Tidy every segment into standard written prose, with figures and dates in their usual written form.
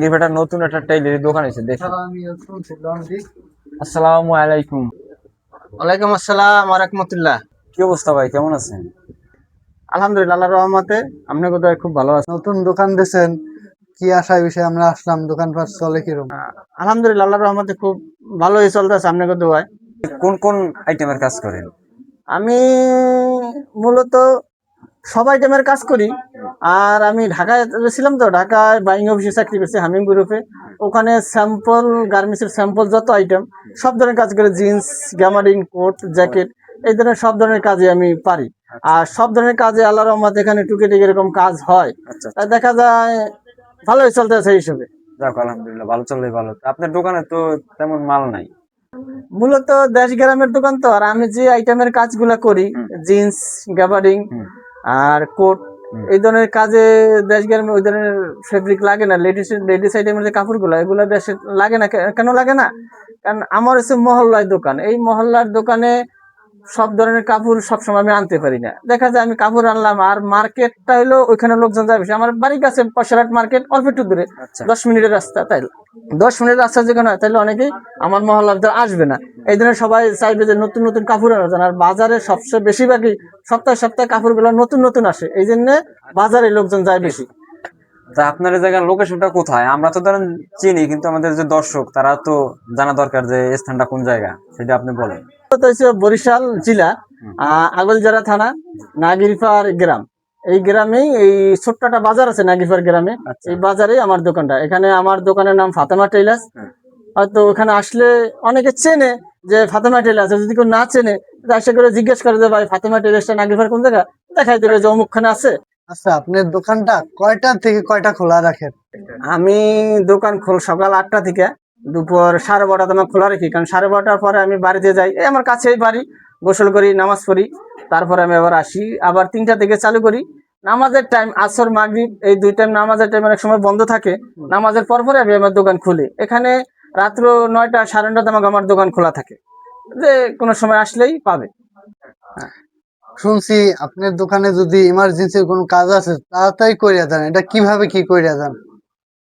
গিরবেটার নতুন একটা টেইলারি দোকান এসে দেখি। আসসালামু আলাইকুম। ওয়ালাইকুম আসসালাম ওয়া রাহমাতুল্লাহ। কি অবস্থা ভাই, কেমন আছেন? আলহামদুলিল্লাহ, আল্লাহর রহমতে আপনি কোথায় খুব ভালো আছেন? নতুন দোকান দিয়েছেন, কি আশায় বিষয়ে আমরা আসলাম, দোকানপাট চলে কিরকম? আলহামদুলিল্লাহ, আল্লাহর রহমতে খুব ভালোই চলতেছে। আপনি কোথায়? কোন কোন আইটেমের কাজ করেন? আমি মূলত সব আইটেমের কাজ করি। আর আমি ঢাকায় ছিলাম, তো ঢাকায় বাইং অফিসে চাকরি করছি হামিম গ্রুপে। ওখানে স্যাম্পল গার্মেন্টসের স্যাম্পল যত আইটেম সব ধরনের কাজ করে, জিন্স, গ্যামারিং, কোট, জ্যাকেট, এই ধরনের সব ধরনের কাজে আমি পারি। আর সব ধরনের কাজে আল্লাহর রহমতে এখানে টুকিটাকি এরকম কাজ হয়। আচ্ছা, তাই দেখা যায় ভালোই চলতেছে এই হিসেবে। যাক আলহামদুলিল্লাহ, ভালো চললেই ভালো। আপনার দোকানে তো তেমন মাল নাই। মূলত দেশ গ্রামের দোকান তো, আর আমি যে আইটেমের কাজগুলা করি, জিন্স, গ্যাবার্ডিং আর কোট, এই ধরনের কাজে দেশ গ্রামে ওই ধরনের ফেব্রিক লাগে না। লেডিস আইটেমের যে কাপড়গুলো, এগুলো দেশে লাগে না। কেন লাগে না? কারণ আমার হচ্ছে মহল্লায় দোকান। এই মহল্লার দোকানে সব ধরনের কাপড় সবসময় আমি আনতে পারি না। দেখা যায় আমি কাপড় আনলাম, আর মার্কেটটা হলো ওইখানে লোকজন যায় বেশি। আমার বাড়ির কাছে পয়সারহাট মার্কেট অল্প একটু দূরে, 10 মিনিটের রাস্তা। তাই 10 মিনিটের রাস্তা যেখানে হয়, তাহলে অনেকেই আমার মহল্লার ভিতরে আসবে না। এই ধরনের সবাই চাইবে যে নতুন নতুন কাপড় আনা যায়। আর বাজারে সবচেয়ে বেশিরভাগই সপ্তাহে সপ্তাহে কাপড়গুলো নতুন নতুন আসে, এই জন্য বাজারে লোকজন যায় বেশি। তা আপনার এই জায়গার লোকেশনটা কোথায়? আমরা তো ধরেন চিনি, কিন্তু আমাদের যে দর্শক তারা তো জানা দরকার যে এই স্থানটা কোন জায়গা, সেটা আপনি বলেন। তো হচ্ছে বরিশাল জেলা, আগলজারা থানা, নাগিরপাড় গ্রাম। এই গ্রামেই এই ছোট্ট একটা বাজার আছে নাগিরপাড় গ্রামে। এই বাজারেই আমার দোকানটা। এখানে আমার দোকানের নাম ফাতেমা টেইলার্স। হয়তো ওখানে আসলে অনেকে চেনে যে ফাতেমা টেইলার্স। যদি কেউ না চেনে, আশা করে জিজ্ঞেস করে যে ভাই ফাতেমা টেইলার্সটা নাগিরপাড় কোন জায়গা, দেখাই দেবে যে অমুকখানে আছে। আচ্ছা, আপনার দোকানটা কয়টা থেকে কয়টা খোলা রাখেন? আমি দোকান সকাল 8টা থেকে দুপুর 12:30 তোমার খোলা রাখি। কারণ 12:30টার পরে আমি বাড়িতে যাই। এই আমার কাছেই বাড়ি, গোসল করি, নামাজ পড়ি, তারপরে আমি আবার আসি। আবার 3টা থেকে চালু করি। নামাজের টাইম আসর মাগরিব, এই 2 টাইম নামাজের টাইম অনেক সময় বন্ধ থাকে। নামাজের পর পরে আমি আমার দোকান খুলি। এখানে রাত্র 9টা 9:30 তখন আমার দোকান খোলা থাকে, যে কোনো সময় আসলেই পাবে। শুনছি আপনার দোকানে যদি ইমার্জেন্সির কোনো কাজ আছে তাড়াতাড়ি করিয়া দেন, এটা কিভাবে কি করিয়া দেন?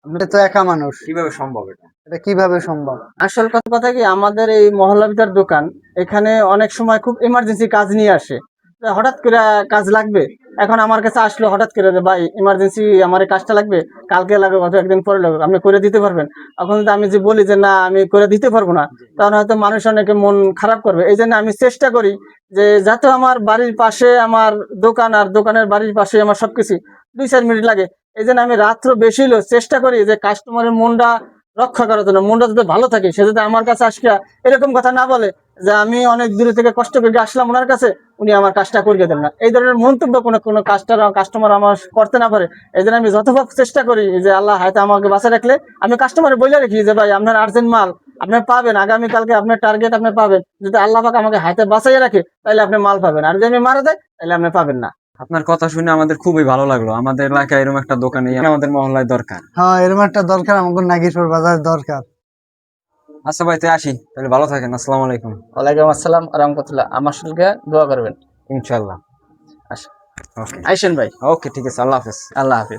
আপনি তো একা মানুষ, কিভাবে সম্ভব এটা? এটা কিভাবে সম্ভব? আসল কথা কি, আমাদের এই মহল্লা ভিতর দোকান, এখানে অনেক সময় খুব ইমার্জেন্সি কাজ নিয়ে আসে। হঠাৎ করে কাজ লাগবে, এখন আমার কাছে আসলো হঠাৎ করে যে ভাই ইমার্জেন্সি আমার এই কাজটা লাগবে, কালকে লাগবে অথবা একদিন পরে লাগবে, আপনি করে দিতে পারবেন? এখন যদি আমি যে বলি যে না আমি করে দিতে পারবো না, তাহলে হয়তো মানুষ অনেকে মন খারাপ করবে। এই জন্য আমি চেষ্টা করি যে যাতে আমার বাড়ির পাশে আমার দোকান, আর দোকানের বাড়ির পাশে আমার সবকিছু 2-4 মিনিট লাগে। এই জন্য আমি রাত্র বেশি হলেও চেষ্টা করি যে কাস্টমারের মনটা রক্ষা করার জন্য, মনটা যাতে ভালো থাকে। সে যদি আমার কাছে আসলে এরকম কথা না বলে যে আমি অনেক দূরে থেকে কষ্ট করে আসলাম ওনার কাছে, উনি আমার কাজটা করিয়ে দেন না, এই ধরনের মন্তব্য কোনো কাস্টমার আমার করতে না পারে। এই জন্য আমি যতভাব চেষ্টা করি যে আল্লাহ হয়তো আমাকে বাঁচা রাখলে আমি কাস্টমারে বলে রাখি যে ভাই আপনার আর্জেন্ট মাল আপনি পাবেন, আগামীকালকে আপনার টার্গেট আপনি পাবেন। যদি আল্লাহ পাক আমাকে হাতে বাঁচাইয়া রাখে তাহলে আপনি মাল পাবেন, আর যদি আমি মারা দেয় তাহলে আপনি পাবেন না। আপনার কথা শুনে আমাদের খুবই ভালো লাগলো। আমাদের এলাকায় এরকম একটা দোকানে আমাদের মহল্লায় দরকার। হ্যাঁ, এরকম একটা দরকার, আমাকে নাগেশ্বর বাজার দরকার। আচ্ছা ভাই, তাই আসি তাহলে, ভালো থাকেন। আসসালামু আলাইকুম। ওয়ালাইকুম আসসালাম রহমতুল্লাহ। আমার সঙ্গে দোয়া করবেন ইনশাল্লাহ। আইসেন ভাই। ওকে, ঠিক আছে, আল্লাহ হাফেজ। আল্লাহ হাফিজ।